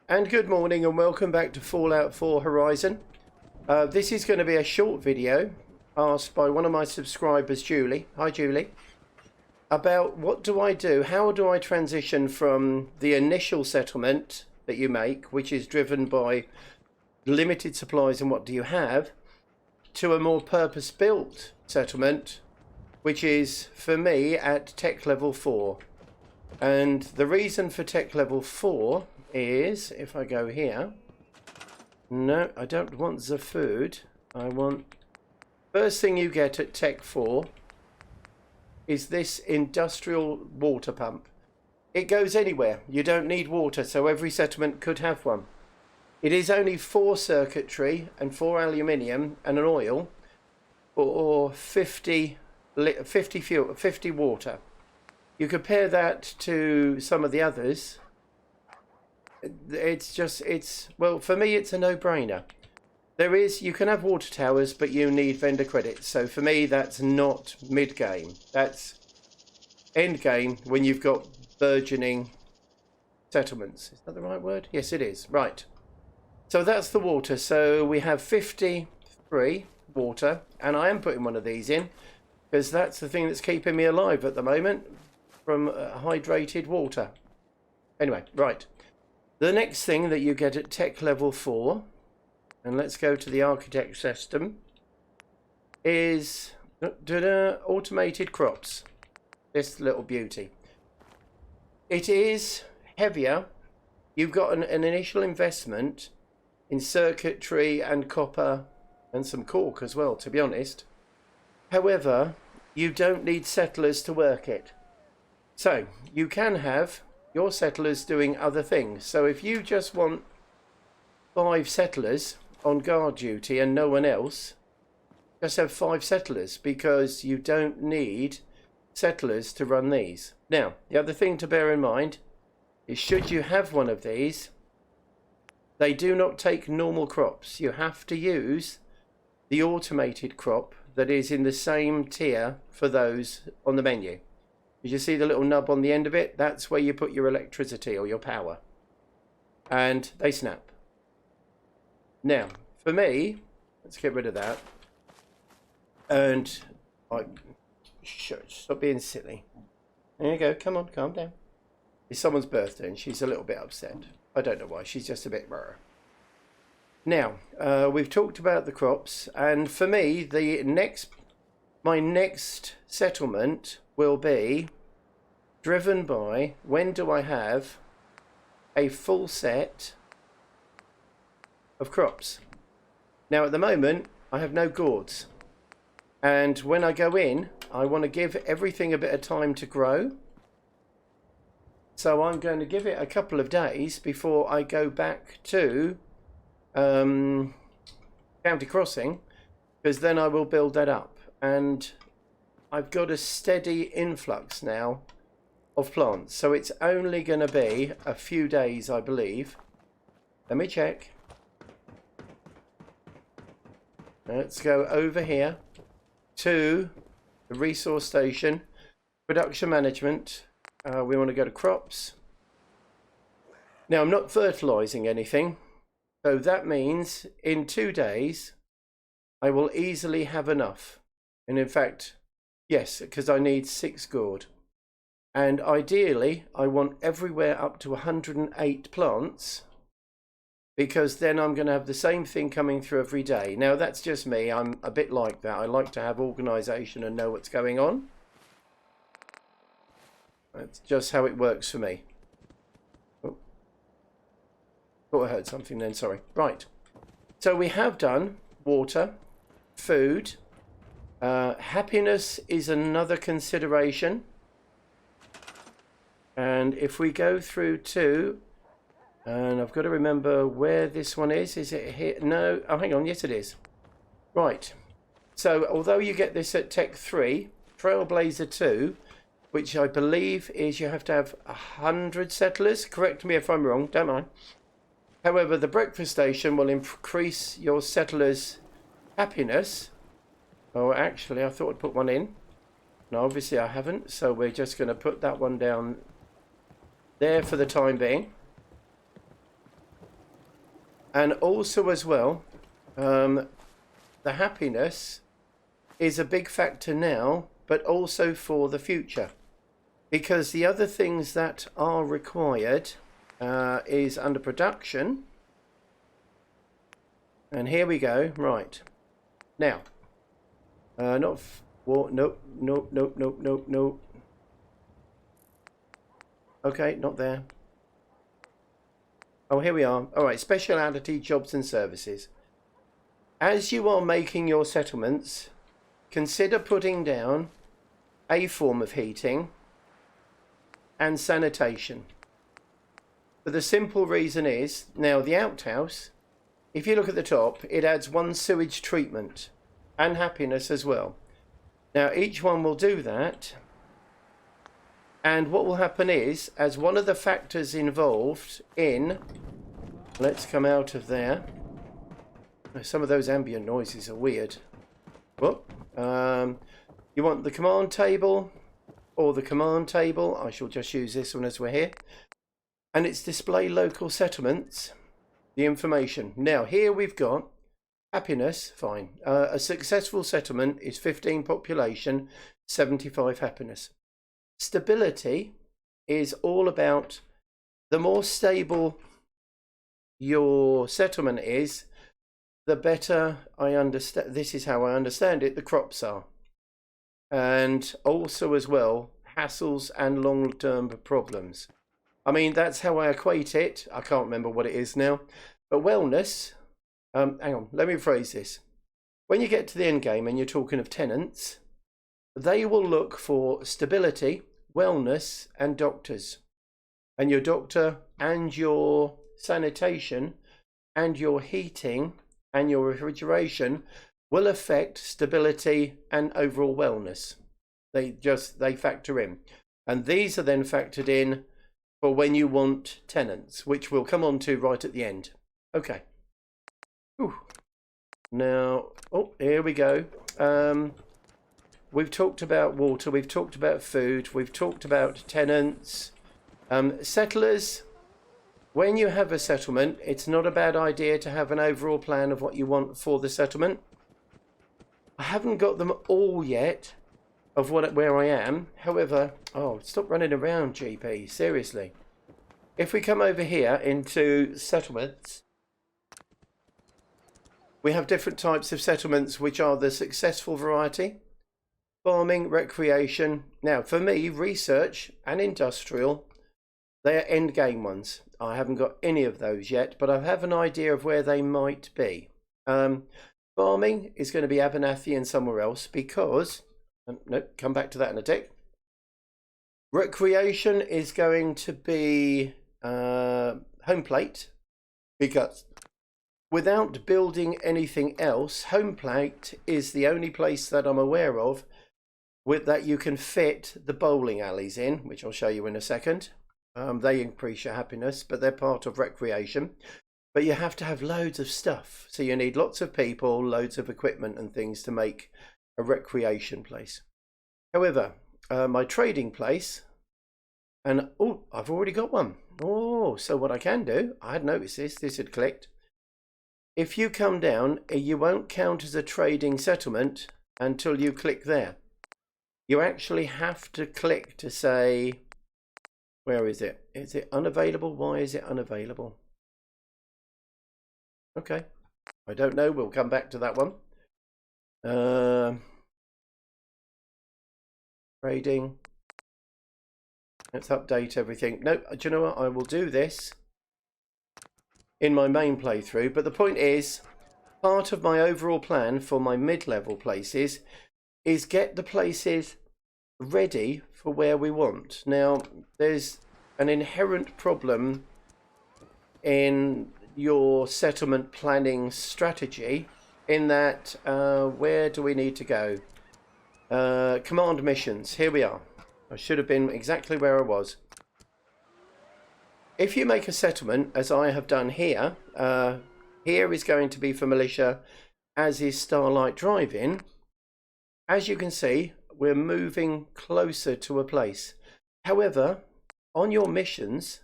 And good morning and welcome back to Fallout 4 Horizon. This is going to be a short video asked by one of my subscribers, Julie. Hi Julie. About what do I do? How do I transition from the initial settlement that you make, which is driven by limited supplies and what do you have, to a more purpose-built settlement, which is, for me, at tech level 4. And the reason for tech level 4 is, if I go here, no, I don't want the food. I want, first thing you get at tech 4 is this industrial water pump. It goes anywhere. You don't need water, so every settlement could have one. It is only 4 circuitry and 4 aluminium and an oil, or 50 fuel, 50 water. You compare that to some of the others. Well, for me, it's a no-brainer. You can have water towers, but you need vendor credits. So for me, that's not mid-game. That's end-game when you've got burgeoning settlements. Is that the right word? Yes, it is. Right. So that's the water. So we have 53 water, and I am putting one of these in because that's the thing that's keeping me alive at the moment from hydrated water. Anyway, right. The next thing that you get at tech level 4, and let's go to the architect system, is automated crops. This little beauty. It is heavier. You've got an initial investment in circuitry and copper and some cork as well, to be honest. However, you don't need settlers to work it. So you can have your settlers doing other things. So if you just want 5 settlers on guard duty and no one else, just have 5 settlers, because you don't need settlers to run these. Now, the other thing to bear in mind is, should you have one of these, they do not take normal crops. You have to use the automated crop that is in the same tier for those on the menu. Did you see the little nub on the end of it? That's where you put your electricity or your power. And they snap. Now, for me, let's get rid of that. And stop being silly. There you go. Come on, calm down. It's someone's birthday and she's a little bit upset. I don't know why. She's just a bit rare. Now, we've talked about the crops. And for me, my next settlement will be driven by, when do I have a full set of crops? Now at the moment I have no gourds, and when I go in I want to give everything a bit of time to grow, so I'm going to give it a couple of days before I go back to County Crossing, because then I will build that up. And I've got a steady influx now of plants, so it's only going to be a few days, I believe. Let me check. Let's go over here to the resource station, production management. We want to go to crops. Now, I'm not fertilizing anything, so that means in 2 days I will easily have enough. And in fact, yes, because I need 6 gourd. And ideally, I want everywhere up to 108 plants, because then I'm going to have the same thing coming through every day. Now, that's just me. I'm a bit like that. I like to have organisation and know what's going on. That's just how it works for me. Oh, thought I heard something then, sorry. Right. So we have done water, food. Happiness is another consideration, and if we go through to, and I've got to remember where this one is it here? No, oh hang on, yes it is. Right, so although you get this at Tech 3, Trailblazer 2, which I believe is you have to have 100 settlers, correct me if I'm wrong, don't mind. However, the breakfast station will increase your settlers' happiness. Oh, actually, I thought I'd put one in. No, obviously I haven't, so we're just going to put that one down there for the time being. And also as well, the happiness is a big factor now, but also for the future. Because the other things that are required is under production. And here we go. Right. Now. Nope, nope, nope, nope, nope, nope. Okay, not there. Oh, here we are. All right, speciality jobs and services. As you are making your settlements, consider putting down a form of heating and sanitation. For the simple reason is, now the outhouse, if you look at the top, it adds one sewage treatment and happiness as well. Now each one will do that. And what will happen is, as one of the factors involved in, let's come out of there. Some of those ambient noises are weird. Whoop. You want the command table or the command table. I shall just use this one as we're here. And it's display local settlements, the information. Now here we've got happiness, fine. A successful settlement is 15 population, 75 happiness. Stability is all about the more stable your settlement is, the better I understand. This is how I understand it. The crops are, and also as well hassles and long-term problems. I mean, that's how I equate it. I can't remember what it is now, but wellness. Hang on, let me phrase this. When you get to the end game and you're talking of tenants, they will look for stability, wellness, and doctors. And your doctor and your sanitation and your heating and your refrigeration will affect stability and overall wellness. They factor in. And these are then factored in for when you want tenants, which we'll come on to right at the end. Okay. Whew. Now, oh, here we go. We've talked about water, we've talked about food, we've talked about tenants. Settlers, when you have a settlement, it's not a bad idea to have an overall plan of what you want for the settlement. I haven't got them all yet of where I am. However, oh, stop running around, GP, seriously. If we come over here into settlements, we have different types of settlements, which are the successful variety. Farming, recreation. Now, for me, research and industrial, they are end game ones. I haven't got any of those yet, but I have an idea of where they might be. Farming is going to be Abernathy and somewhere else because, nope, come back to that in a tick. Recreation is going to be home plate, because without building anything else, home plate is the only place that I'm aware of with that you can fit the bowling alleys in, which I'll show you in a second. They increase your happiness, but they're part of recreation. But you have to have loads of stuff. So you need lots of people, loads of equipment and things to make a recreation place. However, my trading place, and oh, I've already got one. Oh, so what I can do, I had noticed this had clicked. If you come down, you won't count as a trading settlement until you click there. You actually have to click to say, where is it? Is it unavailable? Why is it unavailable? Okay, I don't know. We'll come back to that one. Trading. Let's update everything. No, do you know what? I will do this in my main playthrough. But the point is, part of my overall plan for my mid-level places is get the places ready for where we want. Now, there's an inherent problem in your settlement planning strategy in that, where do we need to go? Command missions, here we are. I should have been exactly where I was. If you make a settlement, as I have done here, here is going to be for militia, as is Starlight Drive-In. As you can see, we're moving closer to a place. However, on your missions,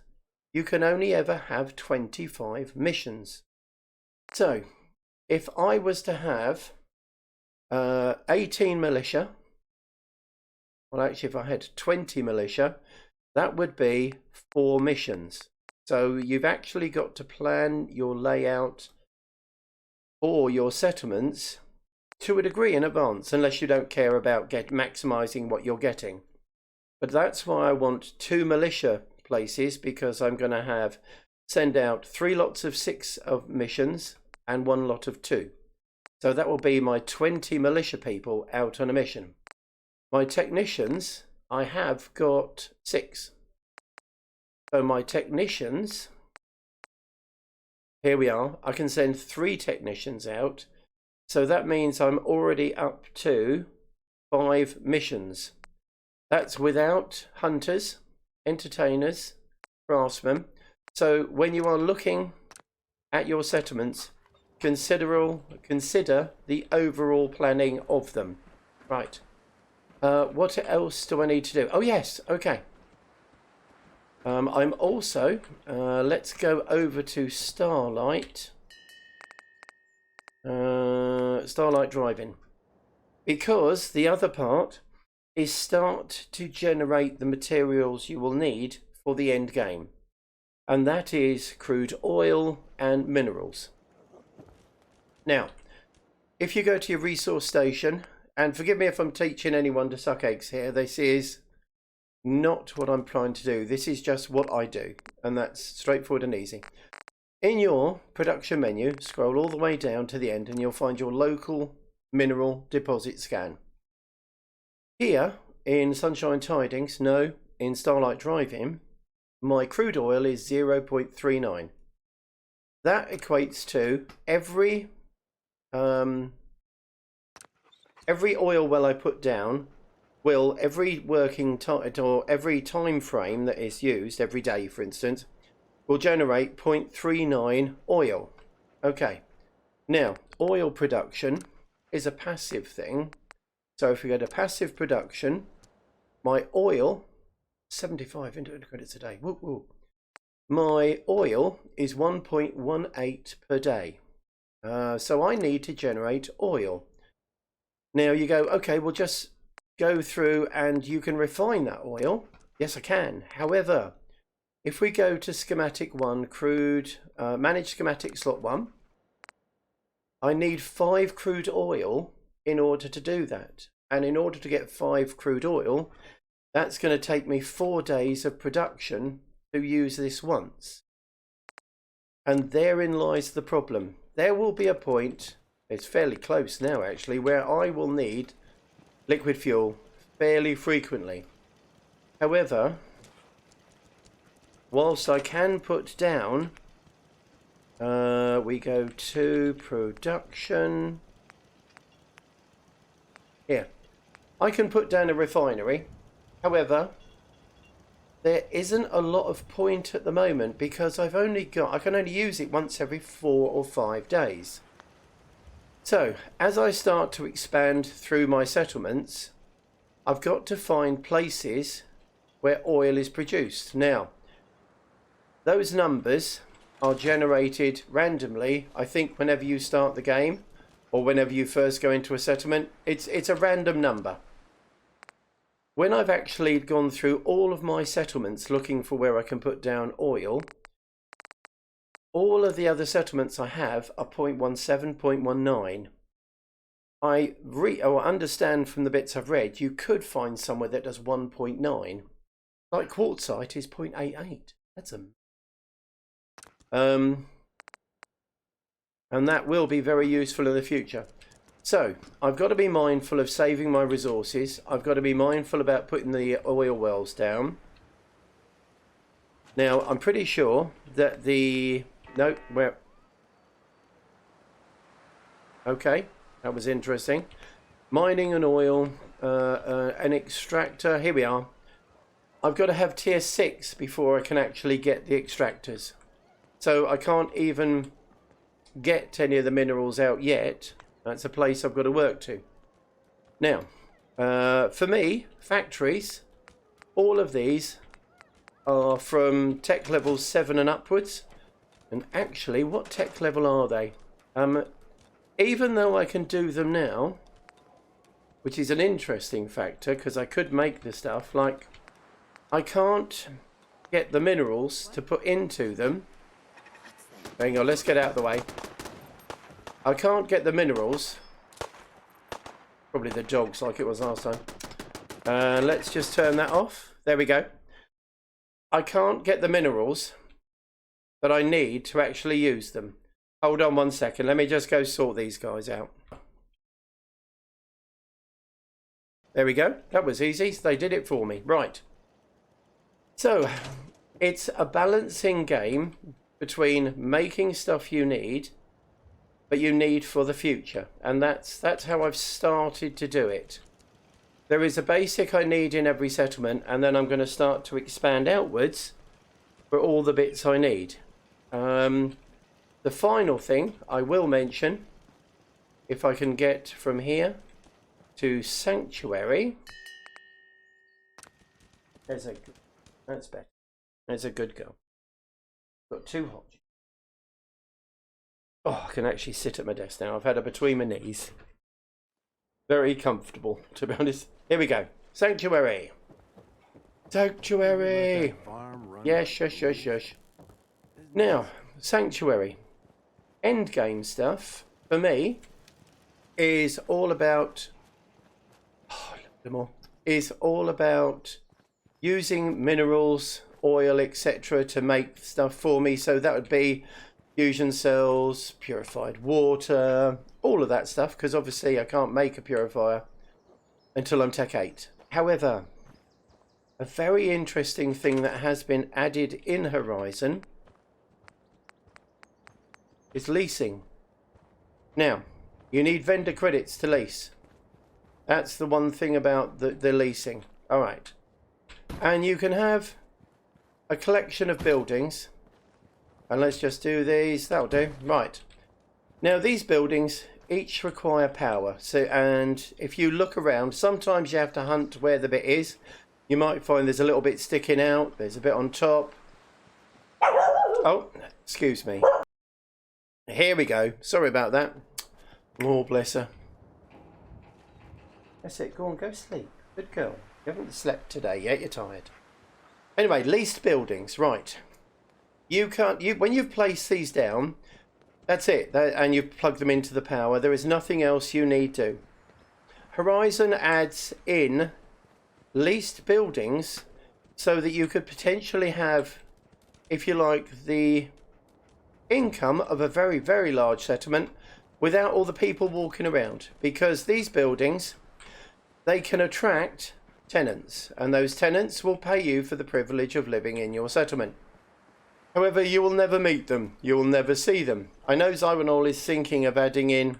you can only ever have 25 missions. So if I was to have 18 militia, well actually if I had 20 militia, that would be 4 missions. So you've actually got to plan your layout for your settlements to a degree in advance, unless you don't care about maximising what you're getting. But that's why I want 2 militia places, because I'm going to send out 3 lots of 6 of missions and 1 lot of 2. So that will be my 20 militia people out on a mission. My technicians, I have got 6. So my technicians, here we are, I can send 3 technicians out. So that means I'm already up to 5 missions. That's without hunters, entertainers, craftsmen. So when you are looking at your settlements, consider the overall planning of them. Right. What else do I need to do? Oh yes, okay. I'm also, let's go over to Starlight. Starlight driving. Because the other part is start to generate the materials you will need for the end game. And that is crude oil and minerals. Now, if you go to your resource station, and forgive me if I'm teaching anyone to suck eggs here, this is not what I'm trying to do. This is just what I do, and that's straightforward and easy. In your production menu, scroll all the way down to the end and you'll find your local mineral deposit scan. Here in Sunshine Tidings, no, in Starlight Driving, my crude oil is 0.39. That equates to every oil well I put down will, every working time or every time frame that is used, every day for instance, will generate 0.39 oil. Okay, now oil production is a passive thing. So if we go to passive production, my oil, 75 internet credits a day, whoop whoop. My oil is 1.18 per day. So I need to generate oil. Now you go, okay, we'll just go through and you can refine that oil. Yes, I can. However, if we go to schematic 1, crude, manage schematic slot 1, I need 5 crude oil in order to do that. And in order to get 5 crude oil, that's going to take me 4 days of production to use this once. And therein lies the problem. There will be a point, it's fairly close now actually, where I will need liquid fuel fairly frequently. However, whilst I can put down, we go to production. Here, I can put down a refinery. However, there isn't a lot of point at the moment because I can only use it once every 4 or 5 days. So as I start to expand through my settlements, I've got to find places where oil is produced. Now, those numbers are generated randomly. I think whenever you start the game or whenever you first go into a settlement, it's a random number. When I've actually gone through all of my settlements looking for where I can put down oil, all of the other settlements I have are 0.17, 0.19. I understand from the bits I've read, you could find somewhere that does 1.9. Like Quartzite is 0.88. That's and that will be very useful in the future. So I've got to be mindful of saving my resources. I've got to be mindful about putting the oil wells down. Now I'm pretty sure that okay, that was interesting. Mining and oil, an extractor. Here we are. I've got to have tier 6 before I can actually get the extractors. So I can't even get any of the minerals out yet. That's a place I've got to work to. Now, for me, factories, all of these are from tech level 7 and upwards. And actually, what tech level are they? Even though I can do them now, which is an interesting factor, because I could make the stuff, like, I can't get the minerals to put into them. Hang on, let's get out of the way. I can't get the minerals. Probably the dogs like it was last time. Let's just turn that off. There we go. I can't get the minerals that I need to actually use them. Hold on 1 second. Let me just go sort these guys out. There we go. That was easy. They did it for me. Right. So, it's a balancing game between making stuff you need, but you need for the future. And that's how I've started to do it. There is a basic I need in every settlement, and then I'm going to start to expand outwards for all the bits I need. The final thing I will mention, if I can get from here to sanctuary. That's better. There's a good girl. Got 2 hot. Oh, I can actually sit at my desk now. I've had her between my knees. Very comfortable, to be honest. Here we go. Sanctuary. Sanctuary. Yes, shush. Now, sanctuary. End game stuff for me is all about. Is all about using minerals, oil, etc. to make stuff for me. So that would be fusion cells, purified water, all of that stuff, because obviously I can't make a purifier until I'm Tech 8. However, a very interesting thing that has been added in Horizon is leasing. Now, you need vendor credits to lease. That's the one thing about the leasing. All right. And you can have a collection of buildings. And let's just do these. That'll do. Right. Now, these buildings each require power. So, and if you look around, sometimes you have to hunt where the bit is. You might find there's a little bit sticking out. There's a bit on top. Oh, excuse me. Here we go. Sorry about that. Oh, bless her. That's it. Go on, go sleep. Good girl. You haven't slept today yet. You're tired. Anyway, leased buildings. Right. You can't. When you've placed these down, that's it. And you've plugged them into the power. There is nothing else you need to. Horizon adds in leased buildings so that you could potentially have, if you like, the income of a very, very large settlement without all the people walking around. Because these buildings, they can attract tenants, and those tenants will pay you for the privilege of living in your settlement. However, you will never meet them. You will never see them. I know Zyronol is thinking of adding in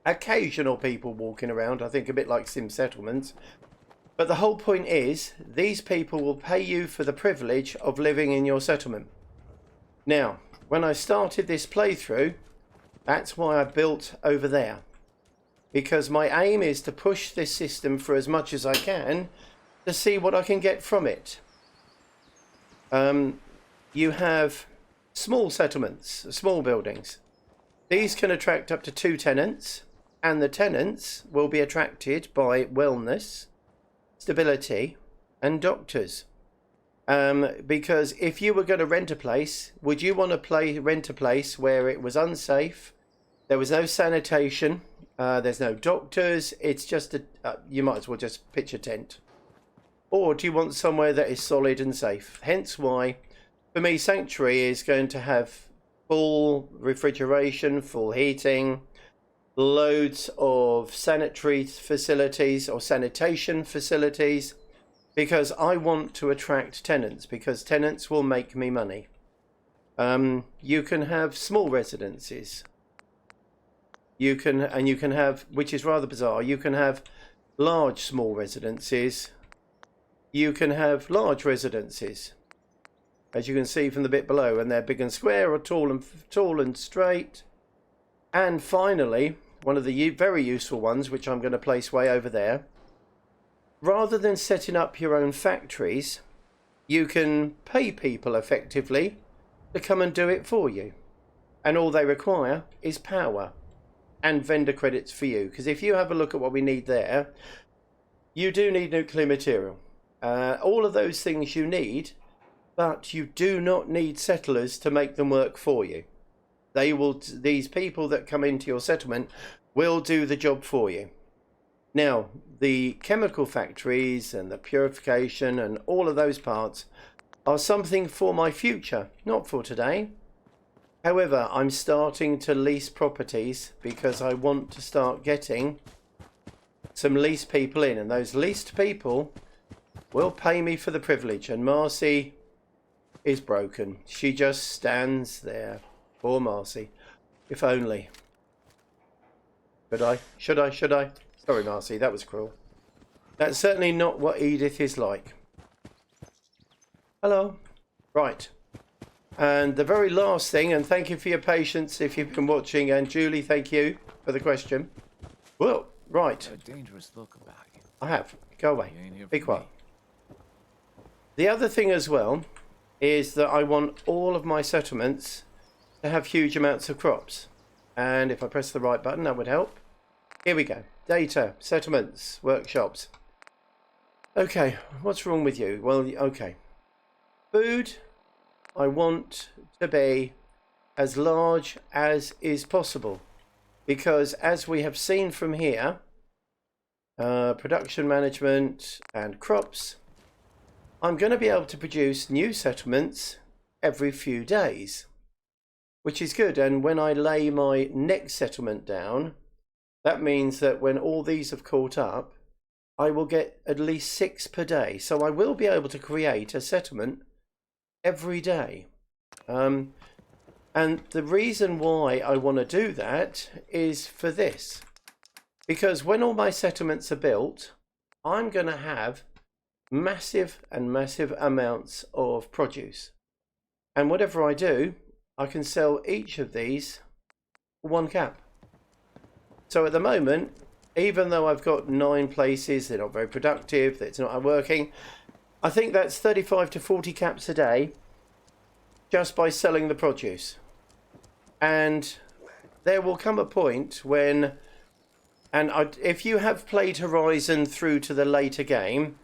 occasional people walking around, I think a bit like Sim Settlements. But the whole point is, these people will pay you for the privilege of living in your settlement. Now, when I started this playthrough, that's why I built over there. Because my aim is to push this system for as much as I can to see what I can get from it. You have small settlements, small buildings. These can attract up to 2 tenants, and the tenants will be attracted by wellness, stability, and doctors. Because if you were going to rent a place, would you want to rent a place where it was unsafe, there was no sanitation, there's no doctors, it's just you might as well just pitch a tent? Or do you want somewhere that is solid and safe? Hence why, for me, Sanctuary is going to have full refrigeration, full heating, loads of sanitary facilities or sanitation facilities, because I want to attract tenants, because tenants will make me money. You can have small residences. You can have, which is rather bizarre, you can have large small residences. You can have large residences, as you can see from the bit below, and they're big and square or tall and straight. And finally, one of the very useful ones, which I'm going to place way over there, rather than setting up your own factories, you can pay people effectively to come and do it for you. and all they require is power and vendor credits for you. Because if you have a look at what we need there, you do need nuclear material. All of those things you need, but you do not need settlers to make them work for you. They will. These people that come into your settlement will do the job for you. Now, the chemical factories and the purification and all of those parts are something for my future, not for today. However, I'm starting to lease properties because I want to start getting some lease people in, and those leased people will pay me for the privilege. And Marcy is broken. She just stands there. Poor Marcy. If only. Should I? Sorry, Marcy, that was cruel. That's certainly not what Edith is like. Hello. Right. And the very last thing, and thank you for your patience if you've been watching, and Julie, thank you for the question. Well, right. A dangerous look about you. I have. Go away. Be quiet. Me. The other thing as well is that I want all of my settlements to have huge amounts of crops. And if I press the right button, that would help. Here we go. Data, settlements, workshops. Okay, what's wrong with you? Well, okay. Food, I want to be as large as is possible. Because as we have seen from here, production management and crops, I'm going to be able to produce new settlements every few days, which is good. And when I lay my next settlement down, that means that when all these have caught up, I will get at least 6 per day. So I will be able to create a settlement every day. And the reason why I want to do that is for this. Because when all my settlements are built, I'm going to have massive amounts of produce. And whatever I do, I can sell each of these for 1 cap. So at the moment, even though I've got 9 places, they're not very productive, it's not working, I think that's 35 to 40 caps a day just by selling the produce. And there will come a point when, if you have played Horizon through to the later game,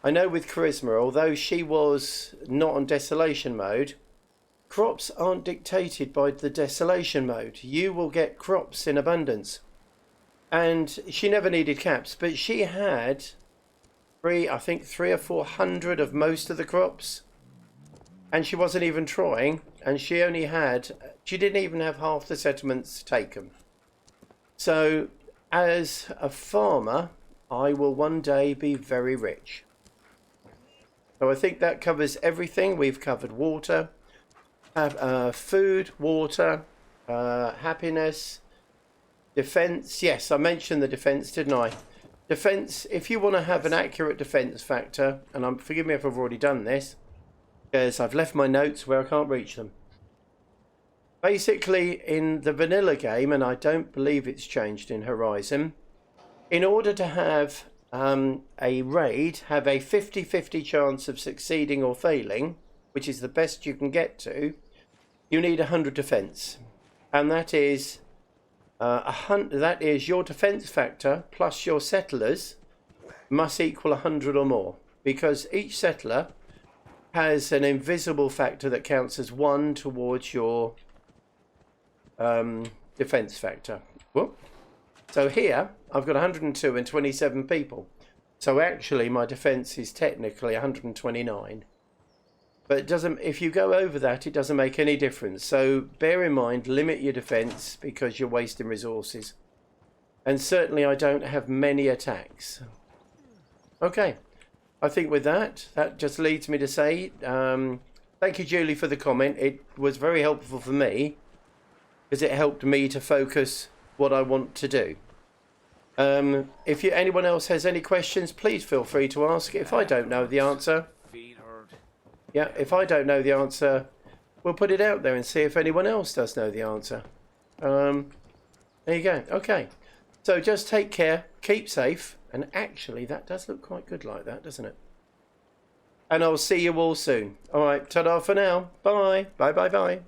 I know with Charisma, although she was not on desolation mode, crops aren't dictated by the desolation mode. You will get crops in abundance. And she never needed caps, but she had I think 300 or 400 of most of the crops. And she wasn't even trying, and she didn't even have half the settlements taken. So as a farmer, I will one day be very rich. So I think that covers everything. We've covered water, food, water, happiness, defense. Yes, I mentioned the defense, didn't I? Defense, if you want to have an accurate defense factor, and forgive me if I've already done this, because I've left my notes where I can't reach them. Basically, in the vanilla game, and I don't believe it's changed in Horizon, in order to have a raid have a 50-50 chance of succeeding or failing, which is the best you can get to, you need 100 defense. And that is your defense factor plus your settlers must equal 100 or more, because each settler has an invisible factor that counts as 1 towards your defense factor. Whoop. So here I've got 102 and 27 people. So actually my defense is technically 129. But it doesn't, if you go over that, it doesn't make any difference. So bear in mind, limit your defense because you're wasting resources. And certainly I don't have many attacks. Okay. I think with that just leads me to say, thank you, Julie, for the comment. It was very helpful for me because it helped me to focus what I want to do. If anyone else has any questions, please feel free to ask. If I don't know the answer, if I don't know the answer, we'll put it out there and see if anyone else does know the answer. There you go. Okay. So just take care, keep safe, and actually that does look quite good like that, doesn't it? And I'll see you all soon. All right, ta-da for now. Bye. Bye, bye, bye.